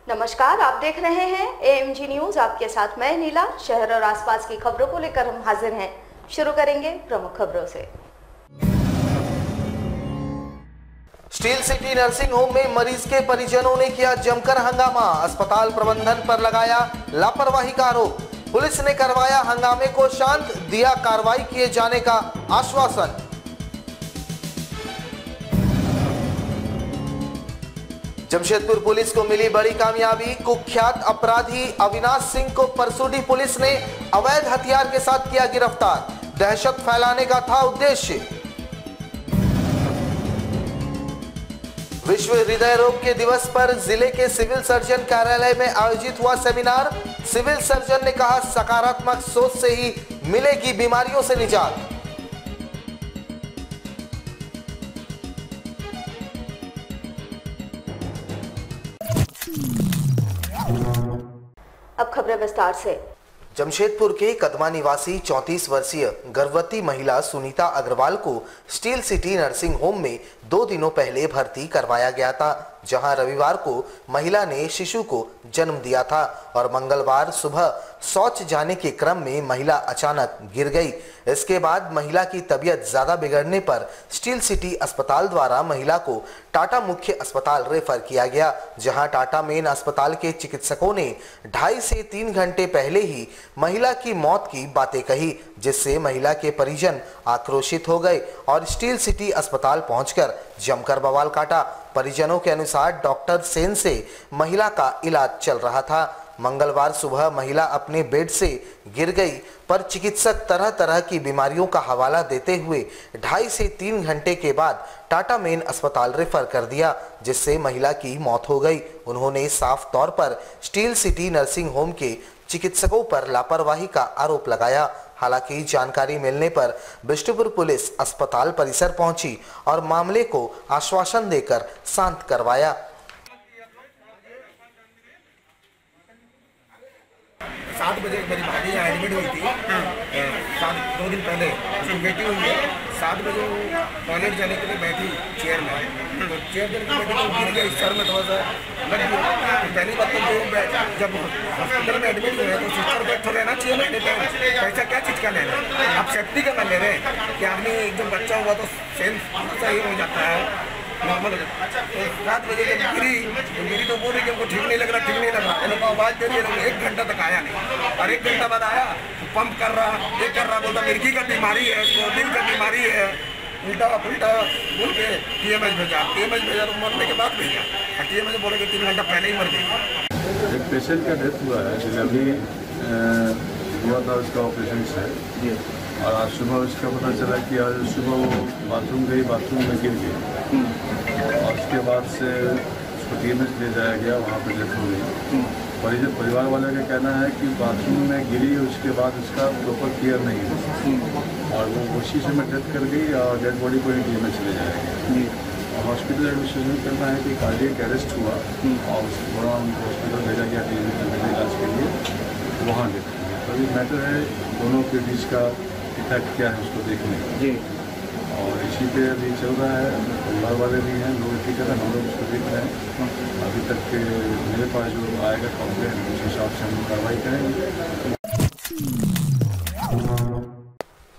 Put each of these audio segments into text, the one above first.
नमस्कार, आप देख रहे हैं AMG न्यूज। आपके साथ मैं नीला। शहर और आसपास की खबरों को लेकर हम हाजिर हैं। शुरू करेंगे प्रमुख खबरों से। स्टील सिटी नर्सिंग होम में मरीज के परिजनों ने किया जमकर हंगामा। अस्पताल प्रबंधन पर लगाया लापरवाही का आरोप। पुलिस ने करवाया हंगामे को शांत, दिया कार्रवाई किए जाने का आश्वासन। जमशेदपुर पुलिस को मिली बड़ी कामयाबी। कुख्यात अपराधी अविनाश सिंह को परसुडी पुलिस ने अवैध हथियार के साथ किया गिरफ्तार। दहशत फैलाने का था उद्देश्य। विश्व हृदय रोग के दिवस पर जिले के सिविल सर्जन कार्यालय में आयोजित हुआ सेमिनार। सिविल सर्जन ने कहा, सकारात्मक सोच से ही मिलेगी बीमारियों से निजात। अब खबरें विस्तार से। जमशेदपुर के कदमा निवासी 34 वर्षीय गर्भवती महिला सुनीता अग्रवाल को स्टील सिटी नर्सिंग होम में 2 दिनों पहले भर्ती करवाया गया था, जहां रविवार को महिला ने शिशु को जन्म दिया था और मंगलवार सुबह शौच जाने के क्रम में महिला अचानक गिर गई। इसके बाद महिला की तबीयत ज्यादा बिगड़ने पर स्टील सिटी अस्पताल द्वारा महिला को टाटा मुख्य अस्पताल रेफर किया गया, जहां टाटा मेन अस्पताल के चिकित्सकों ने 2.5 से 3 घंटे पहले ही महिला की मौत की बातें कही, जिससे महिला के परिजन आक्रोशित हो गए और स्टील सिटी अस्पताल पहुंचकर जमकर बवाल काटा। परिजनों के अनुसार डॉक्टर सेन से महिला का इलाज चल रहा था। मंगलवार सुबह महिला अपने बेड से गिर गई, पर चिकित्सक तरह तरह की बीमारियों का हवाला देते हुए 2.5 से 3 घंटे के बाद टाटा मेन अस्पताल रेफर कर दिया, जिससे महिला की मौत हो गई। उन्होंने साफ तौर पर स्टील सिटी नर्सिंग होम के चिकित्सकों पर लापरवाही का आरोप लगाया। हालांकि जानकारी मिलने पर बिष्टुपुर पुलिस अस्पताल परिसर पहुंची और मामले को आश्वासन देकर शांत करवाया। 7 बजे मेरी भाभी यहाँ एडमिट हुई थी। 2 दिन पहले उसकी बेटी हुई है। 7 बजे वो टॉयलेट जाने के लिए बैठी चेयर में, तो चेयर देने के बैठी तो गिर गई, सर में थोड़ा सा लग गया। पहली बात तो जब हॉस्पिटल में एडमिट हुए तो सिस्टर बैठे रहे ना चेयर में, पैसा क्या चीज़ का ले रहे हैं आप, सेफ्टी का ले रहे हैं कि आदमी एकदम बच्चा हुआ तो सेंस सही हो जाता है, नॉर्मल हो जाता है। तो 7 बजे जब गिरी तो बोल रही कि हमको ठीक नहीं लग रहा। मैंने कहा आवाज़ दे दी, 1 घंटा तक आया नहीं, और 1 घंटा बाद आया पंप कर रहा, ये कर रहा, बोलता मिर्गी का बीमारी है, इसको दिल का बीमारी है, उल्टा पुल्टा बोल के TMH भेजा तो मरने के बाद भेजा, और TMH बोले कि 3 घंटा पहले ही मर गई। एक पेशेंट का डेथ हुआ है, डिलीवरी हुआ था, उसका ऑपरेशन से, और आज सुबह उसका पता चला कि आज सुबह वो बाथरूम गई, बाथरूम में गिर गई, और उसके बाद से उसको TMH ले जाया गया, वहाँ पर डेथ हो गई। परिवार वाले का कहना है कि बाथरूम में गिरी, उसके बाद उसका प्रॉपर केयर नहीं हुआ और वो उसी समय डेथ कर गई, और डेड बॉडी को ही TMH ले जाया गया। हॉस्पिटल एडमिनिस्ट्रेशन करना है कि कार्डियक अरेस्ट हुआ और उसके दौरान उनको हॉस्पिटल भेजा गया TMH में इलाज के लिए, वहाँ डेथ हो गया। तो ये मैटर है दोनों के बीच का इफेक्ट क्या है उसको देखने जी, और इसी पे अभी चल रहा है। परिवार वाले भी हैं, लोग की तरह हम लोग उसको देख रहे हैं। अभी तक मेरे पास जो आएगा कंप्लेंट, उस हिसाब से हम कार्रवाई करेंगे।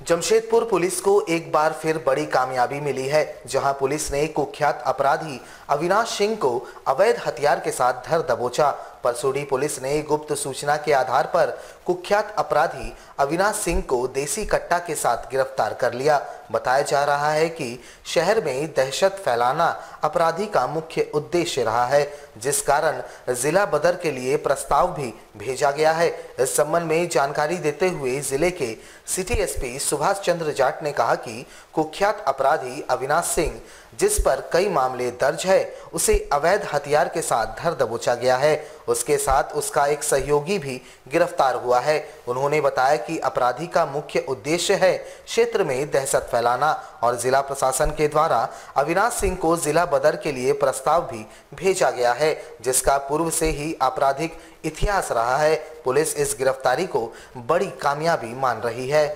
जमशेदपुर पुलिस को एक बार फिर बड़ी कामयाबी मिली है, जहां पुलिस ने कुख्यात अपराधी अविनाश सिंह को अवैध हथियार के साथ धर दबोचा। परसुडी पुलिस ने गुप्त सूचना के आधार पर कुख्यात अपराधी अविनाश सिंह को देसी कट्टा के साथ गिरफ्तार कर लिया। बताया जा रहा है कि शहर में दहशत फैलाना अपराधी का मुख्य उद्देश्य रहा है, जिस कारण जिला बदर के लिए प्रस्ताव भी भेजा गया है। इस संबंध में जानकारी देते हुए जिले के सिटी SP सुभाष चंद्र जाट ने कहा कि कुख्यात अपराधी अविनाश सिंह, जिस पर कई मामले दर्ज है, उसे अवैध हथियार के साथ धर दबोचा गया है। उसके साथ उसका एक सहयोगी भी गिरफ्तार हुआ है। उन्होंने बताया कि अपराधी का मुख्य उद्देश्य है क्षेत्र में दहशत फैलाना, और जिला प्रशासन के द्वारा अविनाश सिंह को जिला बदर के लिए प्रस्ताव भी भेजा गया है, जिसका पूर्व से ही आपराधिक इतिहास रहा है। पुलिस इस गिरफ्तारी को बड़ी कामयाबी मान रही है।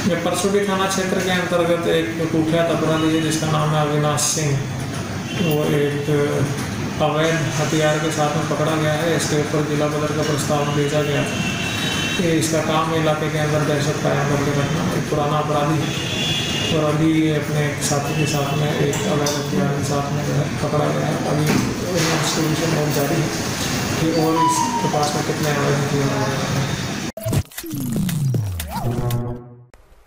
ये परसोडी थाना क्षेत्र के अंतर्गत एक कुख्यात अपराधी है जिसका नाम है अविनाश सिंह। वो एक अवैध हथियार के साथ में पकड़ा गया है। इसके ऊपर जिला बदर का प्रस्ताव भेजा गया था कि इसका काम इलाके के अंदर दहशत कायम करके रखना। एक पुराना अपराधी है और अभी अपने साथी के साथ में एक अवैध हथियार के साथ में पकड़ा गया है। अभी इन्वेस्टिगेशन बहुत जारी है कि और इसके पास में कितने अवैध हथियार हैं।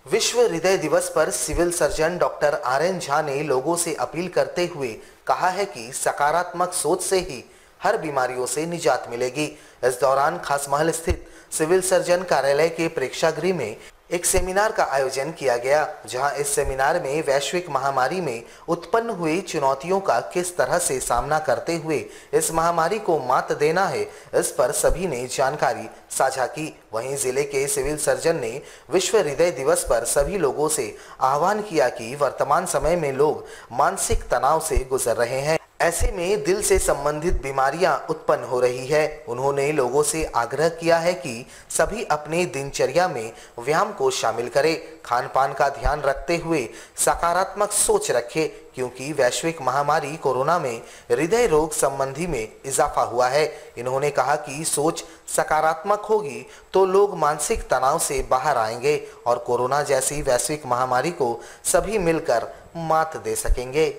विश्व हृदय दिवस पर civil surgeon doctor R N. Jha ने लोगों से अपील करते हुए कहा है कि सकारात्मक सोच से ही हर बीमारियों से निजात मिलेगी। इस दौरान खासमहल स्थित सिविल सर्जन कार्यालय के प्रेक्षागृह में एक सेमिनार का आयोजन किया गया, जहां इस सेमिनार में वैश्विक महामारी में उत्पन्न हुई चुनौतियों का किस तरह से सामना करते हुए इस महामारी को मात देना है, इस पर सभी ने जानकारी साझा की। वहीं जिले के सिविल सर्जन ने विश्व हृदय दिवस पर सभी लोगों से आह्वान किया कि वर्तमान समय में लोग मानसिक तनाव से गुजर रहे हैं। ऐसे में दिल से संबंधित बीमारियां उत्पन्न हो रही है। उन्होंने लोगों से आग्रह किया है कि सभी अपने दिनचर्या में व्यायाम को शामिल करें, खान पान का ध्यान रखते हुए सकारात्मक सोच रखें, क्योंकि वैश्विक महामारी कोरोना में हृदय रोग संबंधी में इजाफा हुआ है। इन्होंने कहा कि सोच सकारात्मक होगी तो लोग मानसिक तनाव से बाहर आएंगे और कोरोना जैसी वैश्विक महामारी को सभी मिलकर मात दे सकेंगे।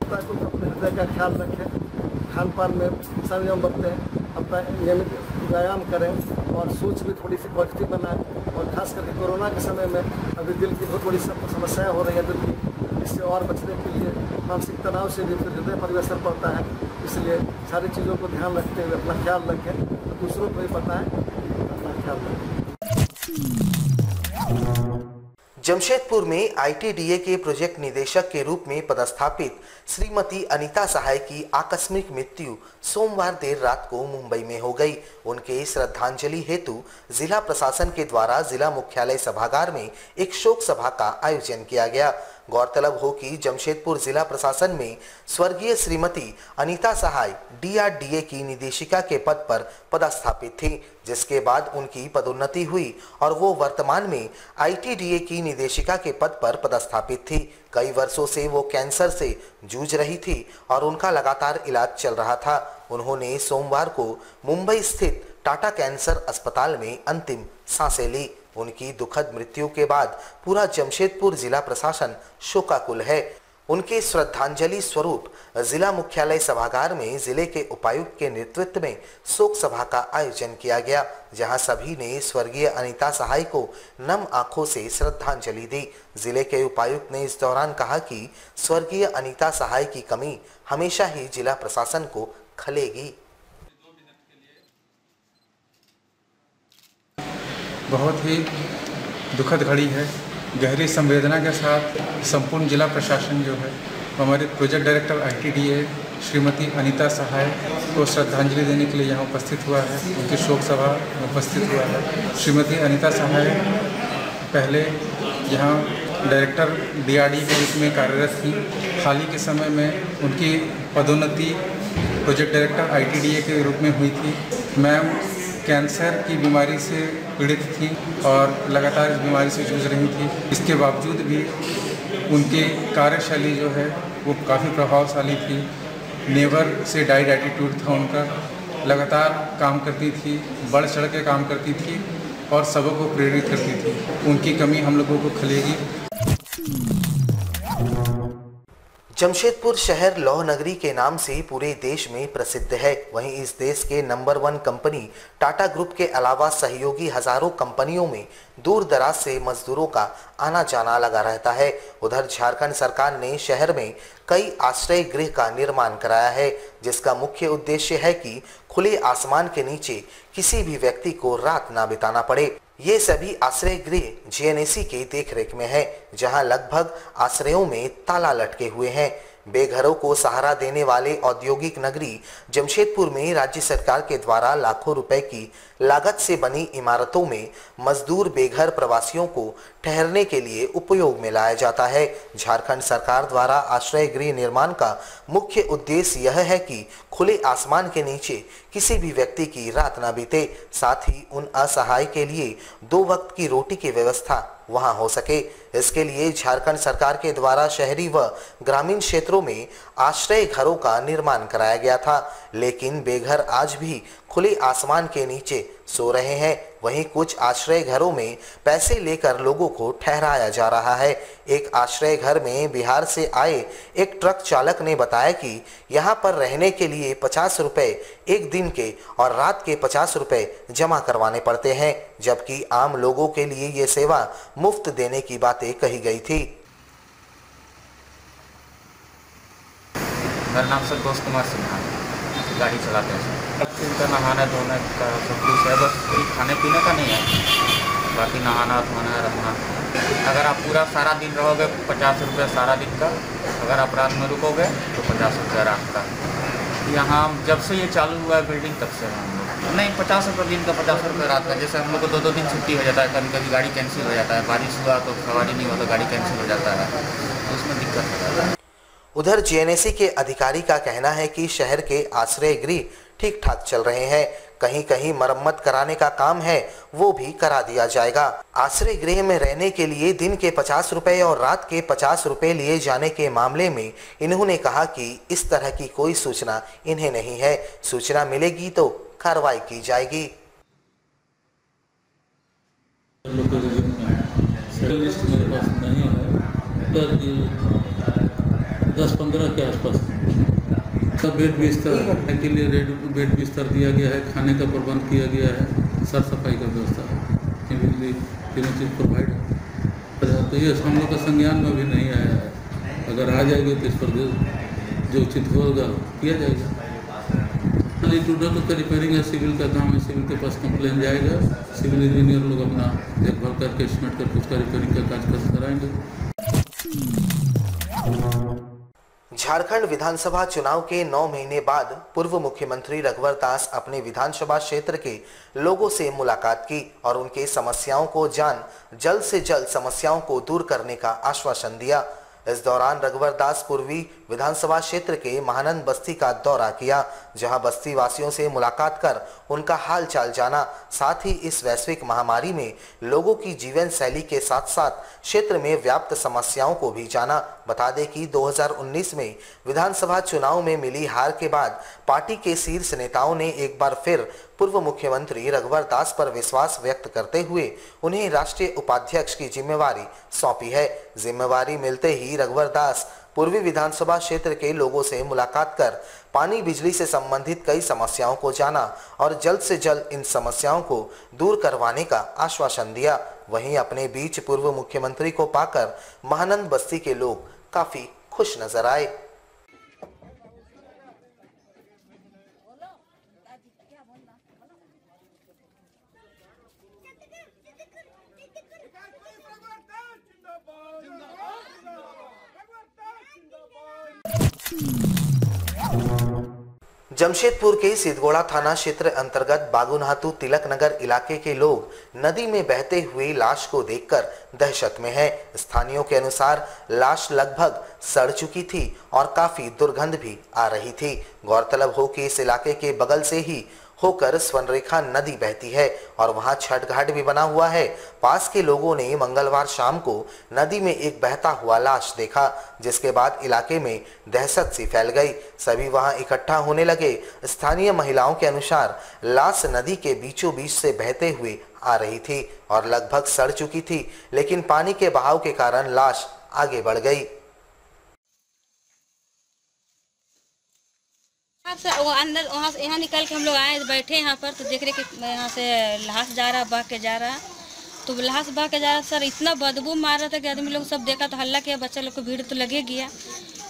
को अपने हृदय का ख्याल रखें, खान पान में संयम बरतें, अपना नियमित व्यायाम करें और सोच भी थोड़ी सी पॉजिटिव बनाएं। और खास करके कोरोना के समय में अभी दिल की बहुत बड़ी समस्याएं हो रही है दिल की, इससे और बचने के लिए मानसिक तनाव से भी फिर हृदय पर भी असर पड़ता है। इसलिए सारी चीज़ों को ध्यान रखते हुए अपना ख्याल रखें, तो दूसरों को भी बताएं अपना ख्याल रखें। जमशेदपुर में आईटीडीए के प्रोजेक्ट निदेशक के रूप में पदस्थापित श्रीमती अनीता सहाय की आकस्मिक मृत्यु सोमवार देर रात को मुंबई में हो गई। उनके श्रद्धांजलि हेतु जिला प्रशासन के द्वारा जिला मुख्यालय सभागार में एक शोक सभा का आयोजन किया गया। गौरतलब हो कि जमशेदपुर जिला प्रशासन में स्वर्गीय श्रीमती अनीता सहाय डीआरडीए की निदेशिका के पद पर पदस्थापित थी, जिसके बाद उनकी पदोन्नति हुई और वो वर्तमान में आईटीडीए की निदेशिका के पद पर पदस्थापित थी। कई वर्षों से वो कैंसर से जूझ रही थी और उनका लगातार इलाज चल रहा था। उन्होंने सोमवार को मुंबई स्थित टाटा कैंसर अस्पताल में अंतिम सांसें ली। उनकी दुखद मृत्यु के बाद पूरा जमशेदपुर जिला प्रशासन शोकाकुल है। उनके श्रद्धांजलि स्वरूप जिला मुख्यालय सभागार में जिले के उपायुक्त के नेतृत्व में शोक सभा का आयोजन किया गया, जहां सभी ने स्वर्गीय अनीता सहाय को नम आंखों से श्रद्धांजलि दी। जिले के उपायुक्त ने इस दौरान कहा कि स्वर्गीय अनीता सहाय की कमी हमेशा ही जिला प्रशासन को खलेगी। बहुत ही दुखद घड़ी है। गहरी संवेदना के साथ संपूर्ण जिला प्रशासन जो है हमारे project director ITDA Shrimati Anita Sahay को श्रद्धांजलि देने के लिए यहाँ उपस्थित हुआ है। उनकी शोक सभा में उपस्थित हुआ है। श्रीमती अनीता सहाय पहले यहाँ डायरेक्टर डीआरडीए के रूप में कार्यरत थी। हाल ही के समय में उनकी पदोन्नति प्रोजेक्ट डायरेक्टर आईटीडीए के रूप में हुई थी। मैम कैंसर की बीमारी से पीड़ित थी और लगातार इस बीमारी से जूझ रही थी। इसके बावजूद भी उनकी कार्यशैली जो है वो काफ़ी प्रभावशाली थी। नेवर से डाइड एटीट्यूड था उनका। लगातार काम करती थी, बढ़ चढ़ के काम करती थी और सबों को प्रेरित करती थी। उनकी कमी हम लोगों को खलेगी। जमशेदपुर शहर लौह नगरी के नाम से पूरे देश में प्रसिद्ध है। वहीं इस देश के नंबर 1 कंपनी टाटा ग्रुप के अलावा सहयोगी हजारों कंपनियों में दूर दराज से मजदूरों का आना जाना लगा रहता है। उधर झारखंड सरकार ने शहर में कई आश्रय गृह का निर्माण कराया है, जिसका मुख्य उद्देश्य है कि खुले आसमान के नीचे किसी भी व्यक्ति को रात ना बिताना पड़े। ये सभी आश्रय गृह जीएनएसी के देखरेख में है, जहां लगभग आश्रयों में ताला लटके हुए हैं। बेघरों को सहारा देने वाले औद्योगिक नगरी जमशेदपुर में राज्य सरकार के द्वारा लाखों रुपए की लागत से बनी इमारतों में मजदूर बेघर प्रवासियों को ठहरने के लिए उपयोग में लाया जाता है। झारखंड सरकार द्वारा आश्रय गृह निर्माण का मुख्य उद्देश्य यह है कि खुले आसमान के नीचे किसी भी व्यक्ति की रात न बीते, साथ ही उन असहाय के लिए 2 वक्त की रोटी की व्यवस्था वहां हो सके। इसके लिए झारखंड सरकार के द्वारा शहरी व ग्रामीण क्षेत्रों में आश्रय घरों का निर्माण कराया गया था, लेकिन बेघर आज भी खुले आसमान के नीचे सो रहे हैं। वहीं कुछ आश्रय घरों में पैसे लेकर लोगों को ठहराया जा रहा है। एक आश्रय घर में बिहार से आए एक ट्रक चालक ने बताया कि यहां पर रहने के लिए 50 रुपए एक दिन के और रात के 50 रुपए जमा करवाने पड़ते हैं, जबकि आम लोगों के लिए ये सेवा मुफ्त देने की बातें कही गई थी। मेरा नाम संतोष कुमार सिन्हा, गाड़ी चलाते हैं। इनका नहाना धोने का सब कुछ है, बस खाने पीने का नहीं है, बाकी नहाना धोना रहना। अगर आप पूरा सारा दिन रहोगे 50 रुपये सारा दिन का, अगर आप रात में रुकोगे तो 50 रुपये रात का। यहाँ जब से ये चालू हुआ है बिल्डिंग तब से हम लोग नहीं 50 रुपये दिन का 50 रुपये रात का। जैसे हम लोग को 2-2 दिन छुट्टी हो जाता है, कभी कभी गाड़ी कैंसिल हो जाता है, बारिश हुआ तो सवारी नहीं हुआ तो गाड़ी कैंसिल हो जाता है, तो उसमें दिक्कत हो जाता है। उधर जीएनएसी के अधिकारी का कहना है कि शहर के आश्रय गृह ठीक ठाक चल रहे हैं, कहीं कहीं मरम्मत कराने का काम है वो भी करा दिया जाएगा। आश्रय गृह में रहने के लिए दिन के 50 रुपए और रात के 50 रुपए लिए जाने के मामले में इन्होंने कहा कि इस तरह की कोई सूचना इन्हें नहीं है, सूचना मिलेगी तो कार्रवाई की जाएगी। मेरे पास नहीं है, 10-15 के आसपास सब बेड बिस्तर के लिए बेड बिस्तर दिया गया है, खाने का प्रबंध किया गया है, साफ सफाई का व्यवस्था है, तीनों चीज़ प्रोवाइड है। तो ये हम लोग का संज्ञान में भी नहीं आया है, अगर आ जाएगी तो इस पर जो उचित होगा किया जाएगा। टूटा तो रिपेयरिंग है, सिविल का काम है, सिविल के पास कंप्लेन जाएगा, सिविल इंजीनियर लोग अपना देखभाल करके एस्टिमेट करके उसका रिपेयरिंग का कार्य कराएंगे। झारखंड विधानसभा चुनाव के 9 महीने बाद पूर्व मुख्यमंत्री रघुवर दास अपने विधानसभा क्षेत्र के लोगों से मुलाकात की और उनके समस्याओं को जल्द से जल्द समस्याओं को दूर करने का आश्वासन दिया। इस दौरान रघुवर दास पूर्वी विधानसभा क्षेत्र के महानंद बस्ती का दौरा किया, जहां बस्ती वासियों से मुलाकात कर उनका हाल चाल जाना, साथ ही इस वैश्विक महामारी में लोगों की जीवन शैली के साथ साथ क्षेत्र में व्याप्त समस्याओं को भी जाना। बता दें कि 2019 में विधानसभा चुनाव में मिली हार के बाद पार्टी के शीर्ष नेताओं ने एक बार फिर पूर्व मुख्यमंत्री रघुवर दास पर विश्वास व्यक्त करते हुए उन्हें राष्ट्रीय उपाध्यक्ष की जिम्मेवारी सौंपी है। जिम्मेवारी मिलते ही रघुवर दास पूर्वी विधानसभा क्षेत्र के लोगों से मुलाकात कर पानी बिजली से संबंधित कई समस्याओं को जाना और जल्द से जल्द इन समस्याओं को दूर करवाने का आश्वासन दिया। वहीं अपने बीच पूर्व मुख्यमंत्री को पाकर महानंद बस्ती के लोग काफी खुश नजर आए। जमशेदपुर के सिद्धगोड़ा थाना क्षेत्र अंतर्गत बागुनातू तिलक नगर इलाके के लोग नदी में बहते हुए लाश को देखकर दहशत में हैं। स्थानियों के अनुसार लाश लगभग सड़ चुकी थी और काफी दुर्गंध भी आ रही थी। गौरतलब हो कि इस इलाके के बगल से ही होकर स्वर्णरेखा नदी बहती है और वहां छठ घाट भी बना हुआ है। पास के लोगों ने मंगलवार शाम को नदी में एक बहता हुआ लाश देखा, जिसके बाद इलाके में दहशत सी फैल गई। सभी वहां इकट्ठा होने लगे। स्थानीय महिलाओं के अनुसार लाश नदी के बीचों बीच से बहते हुए आ रही थी और लगभग सड़ चुकी थी, लेकिन पानी के बहाव के कारण लाश आगे बढ़ गई। वो अंदर वहाँ से यहाँ निकल के हम लोग आए, बैठे यहाँ पर तो देख रहे कि यहाँ से लाश जा रहा, बह के जा रहा। तो लाश बह के जा रहा सर, इतना बदबू मार रहा था कि आदमी लोग सब देखा तो हल्ला किया, बच्चा लोग को भीड़ तो लगे गया,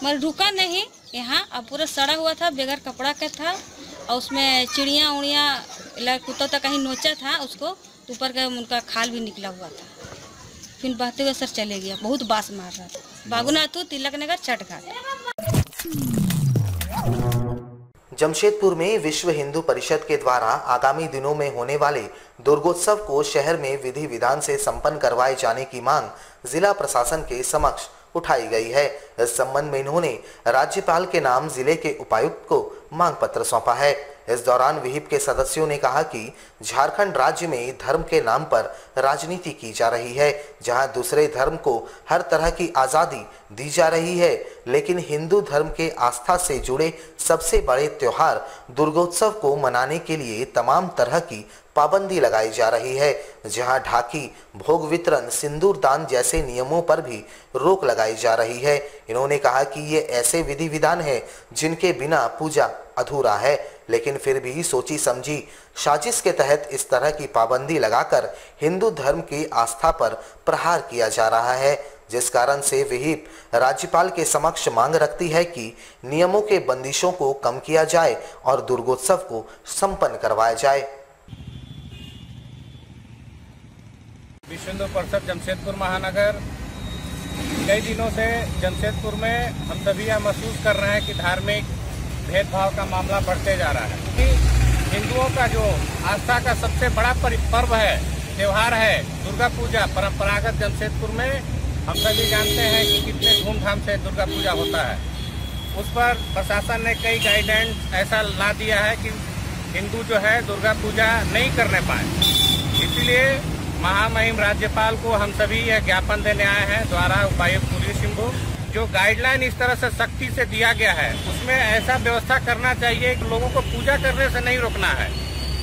मगर रुका नहीं। यहाँ अब पूरा सड़ा हुआ था, बगैर कपड़ा का था और उसमें चिड़िया उड़िया कुत्ता तक कहीं नोचा था उसको, ऊपर का उनका खाल भी निकला हुआ था। फिर बहते हुए सर चले गया, बहुत बास मार रहा था। बागुनातू तिलक नगर छठ घाट। जमशेदपुर में विश्व हिंदू परिषद के द्वारा आगामी दिनों में होने वाले दुर्गोत्सव को शहर में विधि विधान से संपन्न करवाए जाने की मांग जिला प्रशासन के समक्ष उठाई गई है। इस संबंध में इन्होंने राज्यपाल के नाम जिले के उपायुक्त को मांग पत्र सौंपा है। इस दौरान विहिप के सदस्यों ने कहा कि झारखंड राज्य में धर्म के नाम पर राजनीति की जा रही है, जहां दूसरे धर्म को हर तरह की आज़ादी दी जा रही है, लेकिन हिंदू धर्म के आस्था से जुड़े सबसे बड़े त्योहार दुर्गोत्सव को मनाने के लिए तमाम तरह की पाबंदी लगाई जा रही है, जहां ढाकी, भोग वितरण, सिंदूर दान जैसे नियमों पर भी रोक लगाई जा रही है। इन्होंने कहा कि ये ऐसे विधि विधान है जिनके बिना पूजा अधूरा है, लेकिन फिर भी सोची समझी साजिश के तहत इस तरह की पाबंदी लगाकर हिंदू धर्म की आस्था पर प्रहार किया जा रहा है, जिस कारण से विहिप राज्यपाल के समक्ष मांग रखती है कि नियमों के बंदिशों को कम किया जाए और दुर्गोत्सव को संपन्न करवाया जाए। विश्व हिंदू परिषद जमशेदपुर महानगर कई दिनों से जमशेदपुर में हम सभी यह महसूस कर रहे हैं कि धार्मिक भेदभाव का मामला बढ़ते जा रहा है कि हिंदुओं का जो आस्था का सबसे बड़ा पर्व है, त्यौहार है दुर्गा पूजा। परंपरागत जमशेदपुर में हम सभी जानते हैं कि कितने धूमधाम से दुर्गा पूजा होता है। उस पर प्रशासन ने कई गाइडेंस ऐसा ला दिया है कि हिंदू जो है दुर्गा पूजा नहीं करने पाए। इसलिए महामहिम राज्यपाल को हम सभी यह ज्ञापन देने आए हैं द्वारा उपायुक्त पूर्वी सिंहभूम। जो गाइडलाइन इस तरह से सख्ती से दिया गया है उसमें ऐसा व्यवस्था करना चाहिए कि लोगों को पूजा करने से नहीं रोकना है,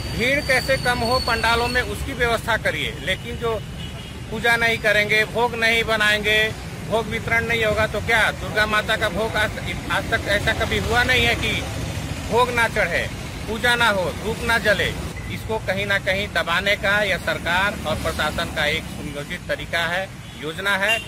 भीड़ कैसे कम हो पंडालों में उसकी व्यवस्था करिए, लेकिन जो पूजा नहीं करेंगे, भोग नहीं बनाएंगे, भोग वितरण नहीं होगा तो क्या दुर्गा माता का भोग आज तक ऐसा कभी हुआ नहीं है कि भोग ना चढ़े, पूजा ना हो, धूप ना जले। इसको कहीं ना कहीं दबाने का यह सरकार और प्रशासन का एक सुनियोजित तरीका है, योजना है।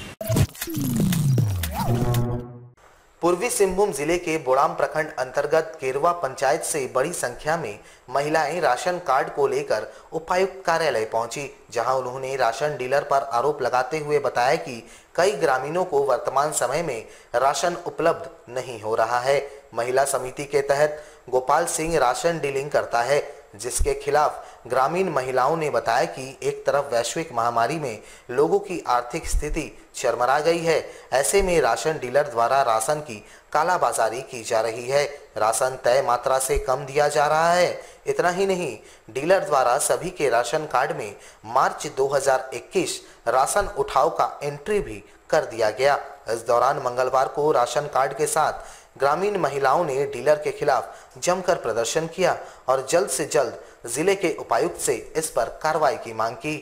पूर्वी सिंहभूम जिले के बोड़ाम प्रखंड अंतर्गत केरवा पंचायत से बड़ी संख्या में महिलाएं राशन कार्ड को लेकर उपायुक्त कार्यालय पहुंची, जहां उन्होंने राशन डीलर पर आरोप लगाते हुए बताया कि कई ग्रामीणों को वर्तमान समय में राशन उपलब्ध नहीं हो रहा है। महिला समिति के तहत गोपाल सिंह राशन डीलिंग करता है, जिसके खिलाफ ग्रामीण महिलाओं ने बताया कि एक तरफ वैश्विक महामारी में लोगों की आर्थिक स्थिति चरमरा गई है, ऐसे में राशन डीलर द्वारा राशन की कालाबाजारी की जा रही है। राशन तय मात्रा से कम दिया जा रहा है। इतना ही नहीं, डीलर द्वारा सभी के राशन कार्ड में मार्च 2021 राशन उठाव का एंट्री भी कर दिया गया। इस दौरान मंगलवार को राशन कार्ड के साथ ग्रामीण महिलाओं ने डीलर के खिलाफ जमकर प्रदर्शन किया और जल्द से जल्द जिले के उपायुक्त से इस पर कार्रवाई की मांग की।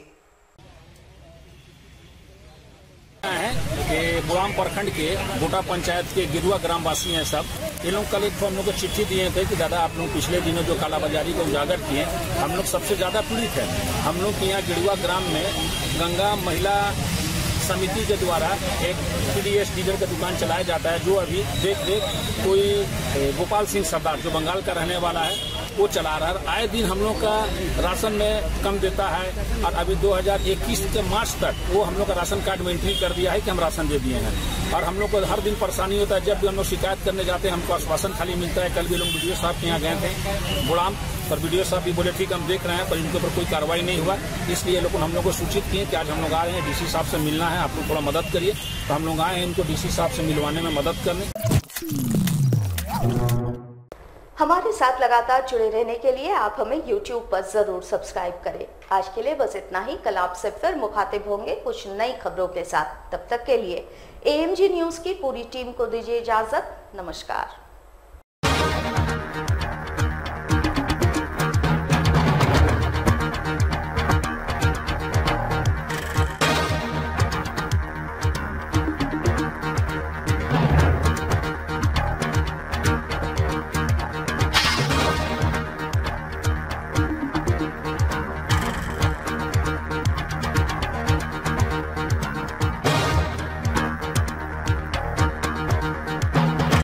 बोड़ाम प्रखंड के गोटा पंचायत के गिरुआ ग्रामवासी हैं सब। ये लोग कल एक हम लोग को चिट्ठी दिए थे कि दादा आप लोग पिछले दिनों जो कालाबाजारी को उजागर किए, हम लोग सबसे ज्यादा पीड़ित है। हम लोग के यहाँ गिरुआ ग्राम में गंगा महिला समिति के द्वारा एक पीडीएस डीलर का दुकान चलाया जाता है, जो अभी देख कोई गोपाल सिंह सरदार जो बंगाल का रहने वाला है वो चला रहा है। आए दिन हम लोग का राशन में कम देता है और अभी 2021 के मार्च तक वो हम लोग का राशन कार्ड में एंट्री कर दिया है कि हम राशन दे दिए हैं। और हम लोग को हर दिन परेशानी होता है, जब भी हम लोग शिकायत करने जाते हैं हमको आश्वासन खाली मिलता है। कल भी लोग वीडियो साहब के यहाँ गए थे बोड़ाम, पर वीडियो साहब भी बोले ठीक हम देख रहे हैं, पर इनके ऊपर कोई कार्रवाई नहीं हुआ। इसलिए लोग हम लोग को सूचित किए कि आज हम लोग आ रहे हैं, डीसी साहब से मिलना है, आप लोग थोड़ा मदद करिए। तो हम लोग आए हैं इनको डीसी साहब से मिलवाने में मदद करने। हमारे साथ लगातार जुड़े रहने के लिए आप हमें YouTube पर जरूर सब्सक्राइब करें। आज के लिए बस इतना ही। कल आपसे फिर मुखातिब होंगे कुछ नई खबरों के साथ। तब तक के लिए AMG न्यूज की पूरी टीम को दीजिए इजाजत। नमस्कार।